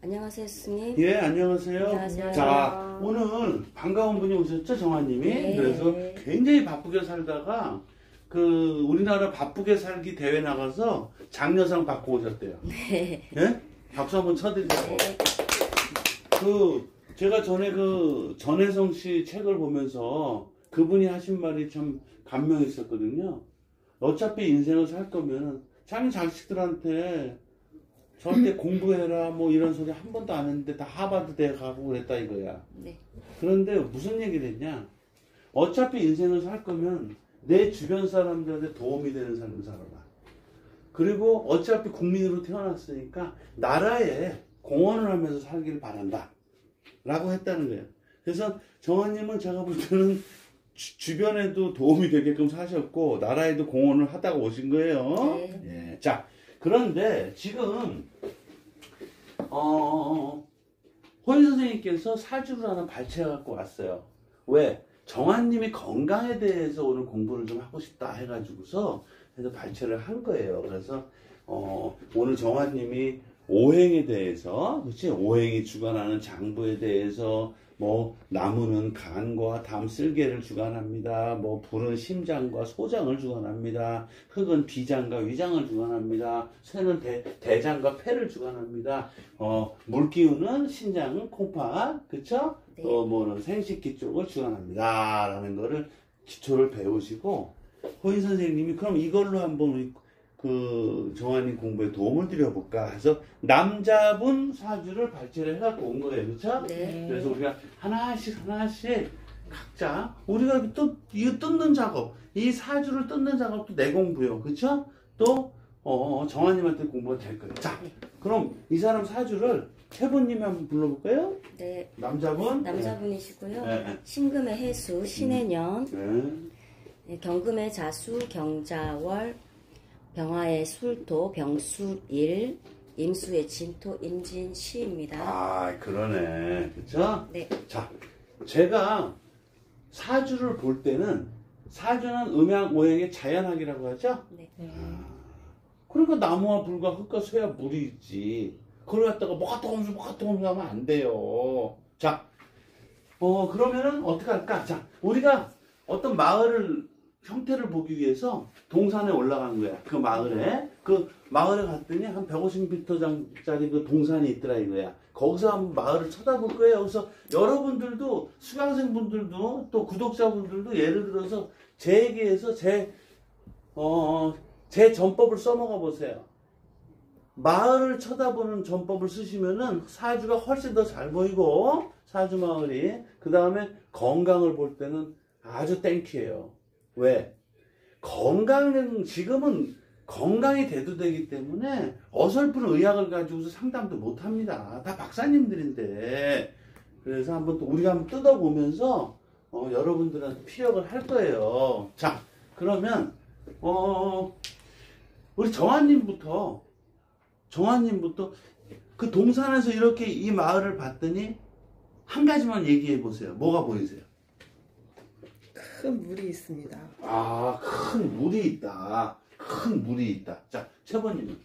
안녕하세요, 스님. 예, 안녕하세요. 안녕하세요. 자, 오늘 반가운 분이 오셨죠, 정화님이? 네. 그래서 굉장히 바쁘게 살다가 우리나라 바쁘게 살기 대회 나가서 장려상 받고 오셨대요. 네. 예? 박수 한번 쳐드리자고. 네. 제가 전에 전혜성 씨 책을 보면서 그분이 하신 말이 참 감명했었거든요. 어차피 인생을 살 거면 자기 자식들한테 저한테 공부해라 뭐 이런 소리 한 번도 안 했는데 다 하버드 대 가고 그랬다 이거야. 네. 그런데 무슨 얘기를 했냐? 어차피 인생을 살 거면 내 주변 사람들한테 도움이 되는 삶을 살아라. 그리고 어차피 국민으로 태어났으니까 나라에 공헌을 하면서 살기를 바란다 라고 했다는 거예요. 그래서 정화님은 제가 볼 때는 주변에도 도움이 되게끔 사셨고 나라에도 공헌을 하다가 오신 거예요. 네. 예. 자, 그런데 지금 호인 선생님께서 사주를 하나 발췌해 갖고 왔어요. 왜? 정화님이 건강에 대해서 오늘 공부를 좀 하고 싶다 해가지고서 해서 발췌를 한 거예요. 그래서 오늘 정화님이 오행에 대해서, 그렇지? 오행이 주관하는 장부에 대해서 뭐 나무는 간과 담, 쓸개를 주관합니다. 뭐 불은 심장과 소장을 주관합니다. 흙은 비장과 위장을 주관합니다. 쇠는 대장과 폐를 주관합니다. 물기운은 신장, 콩팥, 그쵸? 네. 또 뭐는 생식기 쪽을 주관합니다. 라는 거를 기초를 배우시고 호인 선생님이 그럼 이걸로 한번 우리 정화님 공부에 도움을 드려볼까 해서 남자분 사주를 발췌를 해갖고 온 거예요. 그쵸? 네. 그래서 우리가 하나씩 각자 우리가 이거 뜯는 작업, 이 사주를 뜯는 작업도 내 공부요. 그쵸? 또 정화님한테 공부가 될 거예요. 자, 그럼 이 사람 사주를 해보님이 한번 불러볼까요? 네. 남자분? 남자분이시고요. 네. 신금의 해수, 신의 년, 네. 경금의 자수, 경자월, 병화의 술토, 병술일, 임수의 진토, 임진시입니다. 아, 그러네. 그쵸? 네. 자, 제가 사주를 볼 때는 사주는 음양, 오행의 자연학이라고 하죠? 네. 그러니까 나무와 불과 흙과 쇠와 물이 있지. 그걸 갖다가 뭐가 동무서 하면 안 돼요. 자, 그러면은 어떻게 할까? 자, 우리가 어떤 마을을 형태를 보기 위해서 동산에 올라간 거야. 그 마을에 갔더니 한 150m짜리 그 동산이 있더라 이거야. 거기서 한번 마을을 쳐다볼 거예요. 그래서 여러분들도 수강생분들도 또 구독자분들도 예를 들어서 제 얘기에서 제 전법을 써먹어 보세요. 마을을 쳐다보는 전법을 쓰시면은 사주가 훨씬 더 잘 보이고 사주 마을이 그 다음에 건강을 볼 때는 아주 땡큐예요. 왜? 지금은 건강이 대두되기 때문에 어설픈 의학을 가지고서 상담도 못 합니다. 다 박사님들인데. 그래서 우리가 한번 뜯어보면서, 여러분들한테 피력을 할 거예요. 자, 그러면, 우리 정화님부터 그 동산에서 이렇게 이 마을을 봤더니 한 가지만 얘기해 보세요. 뭐가 보이세요? 큰 물이 있습니다. 아, 큰 물이 있다. 자, 최번님은?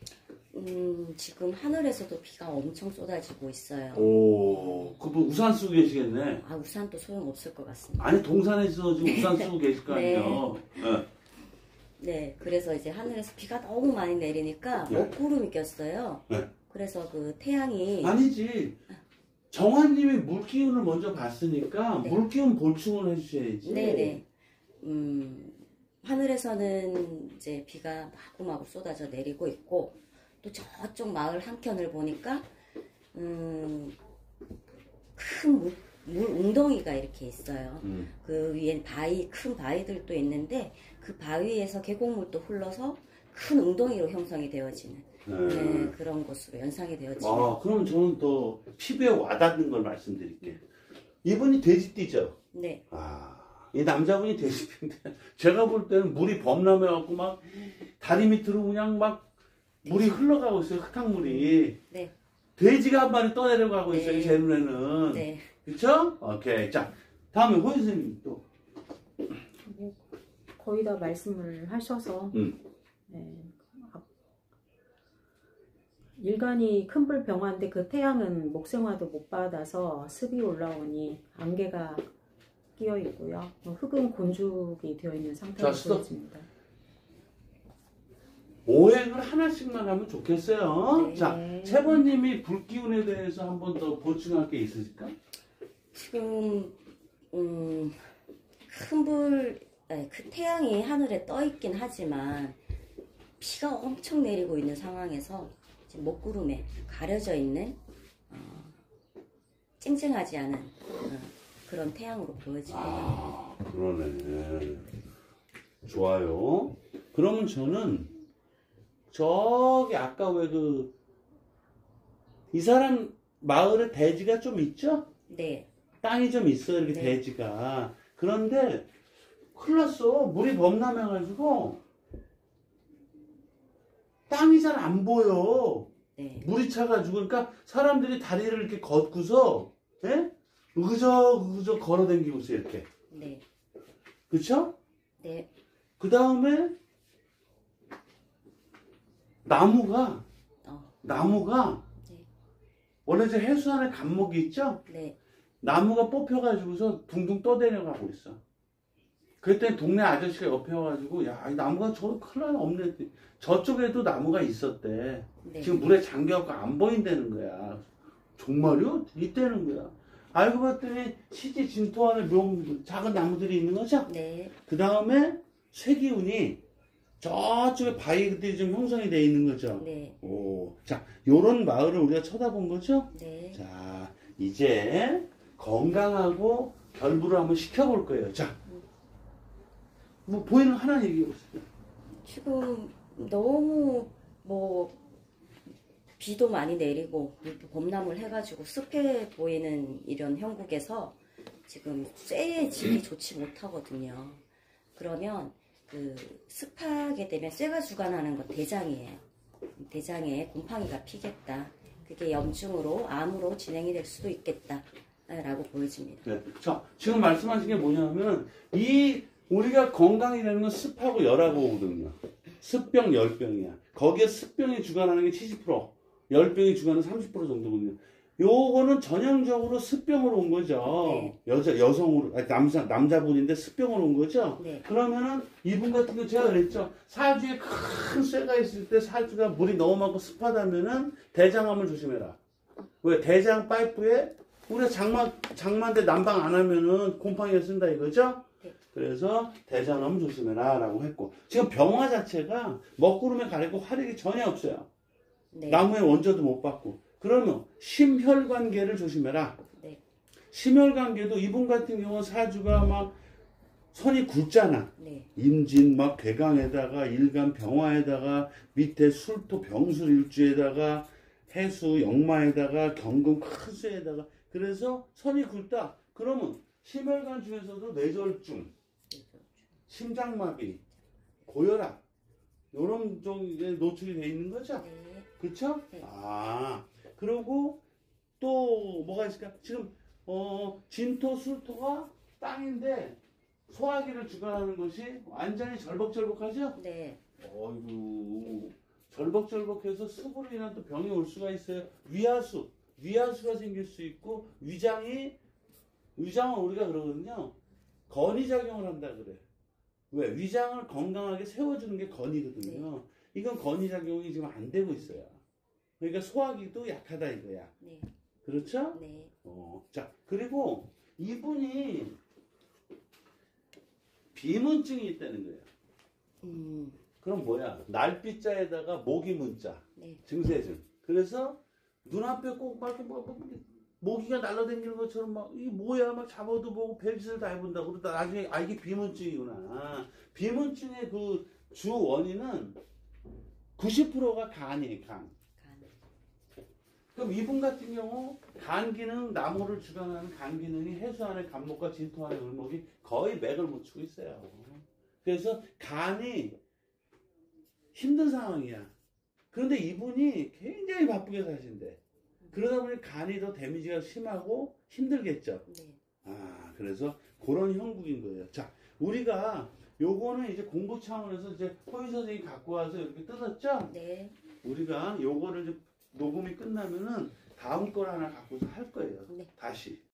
지금 하늘에서도 비가 엄청 쏟아지고 있어요. 오, 뭐 우산 쓰고 계시겠네. 아, 우산도 소용없을 것 같습니다. 아니, 동산에서 지금 우산 쓰고 계실 거 아니에요. 네. 네, 그래서 이제 하늘에서 비가 너무 많이 내리니까 네. 먹구름이 꼈어요. 네. 그래서 그 태양이 아니지. 정화님이 물기운을 먼저 봤으니까 네. 물기운 보충을 해주셔야지. 네네. 하늘에서는 이제 비가 마구마구 쏟아져 내리고 있고, 또 저쪽 마을 한켠을 보니까, 큰 물 웅덩이가 이렇게 있어요. 그 위엔 큰 바위들도 있는데, 그 바위에서 계곡물도 흘러서 큰 웅덩이로 형성이 되어지는 그런 곳으로 연상이 되어지는. 아, 그럼 저는 더 피부에 와닿는 걸 말씀드릴게요. 이분이 돼지띠죠? 네. 아, 이 남자분이 돼지띠인데 제가 볼 때는 물이 범람해갖고 막 다리 밑으로 그냥 막 물이 흘러가고 있어요. 흙탕물이. 네. 돼지가 한 마리 떠내려가고 있어요. 네. 제 눈에는. 네. 그쵸? 오케이. 자, 다음에 호인 선생님 또. 뭐 거의 다 말씀을 하셔서 네. 일간이 큰불 병화인데 그 태양은 목생화도 못 받아서 습이 올라오니 안개가 끼어 있고요. 흙은 곤죽이 되어 있는 상태로 자, 스톱. 보여집니다. 오행을 하나씩만 하면 좋겠어요. 네. 자, 세번님이 불기운에 대해서 한 번 더 보충할 게 있으실까? 지금 그 태양이 하늘에 떠 있긴 하지만 비가 엄청 내리고 있는 상황에서 지금 먹구름에 가려져 있는 쨍쨍하지 않은 그런 태양으로 보여집니다. 아, 그러네. 좋아요. 그러면 저는 저기 아까 왜 이 사람 마을에 대지가 좀 있죠? 네, 땅이 좀 있어요, 이렇게 네. 대지가. 그런데 큰일 났어. 물이 범람해가지고 땅이 잘 안 보여. 네, 물이 차가지고. 그러니까 사람들이 다리를 이렇게 걷고서 예? 의그적 걸어다니고 있어요, 이렇게. 네, 그쵸? 네, 그 다음에 나무가 네. 원래 저 해수안에 감목이 있죠? 네, 나무가 뽑혀가지고서 둥둥 떠내려가고 있어. 그랬더니 동네 아저씨가 옆에 와가지고 야, 이 나무가 저 큰일 나네, 없네. 저쪽에도 나무가 있었대. 네. 지금 물에 잠겨갖고 안 보인다는 거야. 정말요? 있다는 거야. 알고 봤더니 실제 진토 안에 작은 나무들이 있는 거죠? 네, 그 다음에 쇠기운이 저쪽에 바위들이 좀 형성이 되어 있는 거죠? 네, 오, 자, 요런 마을을 우리가 쳐다본 거죠? 네. 자, 이제 건강하고 결부를 한번 시켜볼 거예요. 자, 뭐 보이는 하나 얘기해 보세요. 지금 너무 비도 많이 내리고 물도 범람을 해가지고 습해 보이는 이런 형국에서 지금 쇠의 질이 좋지 못하거든요. 그러면 그 습하게 되면 쇠가 주관하는 건 대장이에요. 대장에 곰팡이가 피겠다. 그게 염증으로 암으로 진행이 될 수도 있겠다라고 보여집니다. 네. 자, 지금 말씀하신 게 뭐냐면 우리가 건강이라는 건 습하고 열하고 오거든요. 습병, 열병이야. 거기에 습병이 주관하는 게 70%, 열병이 주관하는 30% 정도거든요. 요거는 전형적으로 습병으로 온 거죠. 네. 여성으로, 아니, 남자분인데 습병으로 온 거죠. 네. 그러면은 이분 같은 경우 제가 그랬죠. 사주에 큰 쇠가 있을 때 사주가 물이 너무 많고 습하다면은 대장암을 조심해라. 왜? 대장 파이프에 우리가 장마인데 난방 안 하면은 곰팡이가 쓴다 이거죠? 네. 그래서 대장암 조심해라 라고 했고, 지금 병화 자체가 먹구름에 가리고 화력이 전혀 없어요. 네. 나무에 원저도 못 받고. 그러면 심혈관계를 조심해라. 네. 심혈관계도 이분 같은 경우는 사주가 막 선이 굵잖아. 네. 임진 막 괴강에다가 일간 병화에다가 밑에 술토 병술 일주에다가 해수 역마에다가 경금 큰 수에다가, 그래서 선이 굵다. 그러면 심혈관 중에서도 뇌졸중, 심장마비, 고혈압 이런 쪽에 노출이 돼 있는 거죠. 네. 그쵸? 네. 아, 그리고 또 뭐가 있을까? 지금 진토, 술토가 땅인데 소화기를 주관하는 것이 완전히 절벅절벅하죠? 네. 어이구, 절벅절벅해서 습으로 인한 또 병이 올 수가 있어요. 위하수가 생길 수 있고, 위장은 우리가 그러거든요. 건위작용을 한다 그래. 왜? 위장을 건강하게 세워주는 게 건이거든요. 이건 건위작용이 지금 안 되고 있어요. 그러니까 소화기도 약하다 이거야. 네. 그렇죠? 네. 자, 그리고 이분이 비문증이 있다는 거예요. 그럼 뭐야? 날비자에다가 모기문자, 네. 증세증. 그래서 눈앞에 꼭 막 이렇게 모기가 날아다니는 것처럼 막 이게 뭐야? 막 잡아도 보고 별짓을 다 해본다고. 그러다 나중에 이게 비문증이구나. 비문증의 그 주 원인은 90%가 간이에요, 간. 그럼 이분 같은 경우 간 기능, 나무를 주관하는 간 기능이 해수안의 간목과 진토안의 을목이 거의 맥을 못 추고 있어요. 그래서 간이 힘든 상황이야. 그런데 이분이 굉장히 바쁘게 사신대. 그러다 보니 간이 더 데미지가 심하고 힘들겠죠. 네. 아, 그래서 그런 형국인 거예요. 자, 우리가 요거는 이제 공부 차원에서 이제 호의 선생님이 갖고 와서 이렇게 뜯었죠? 네. 우리가 요거를 녹음이 끝나면은 다음 걸 하나 갖고서 할 거예요. 네. 다시.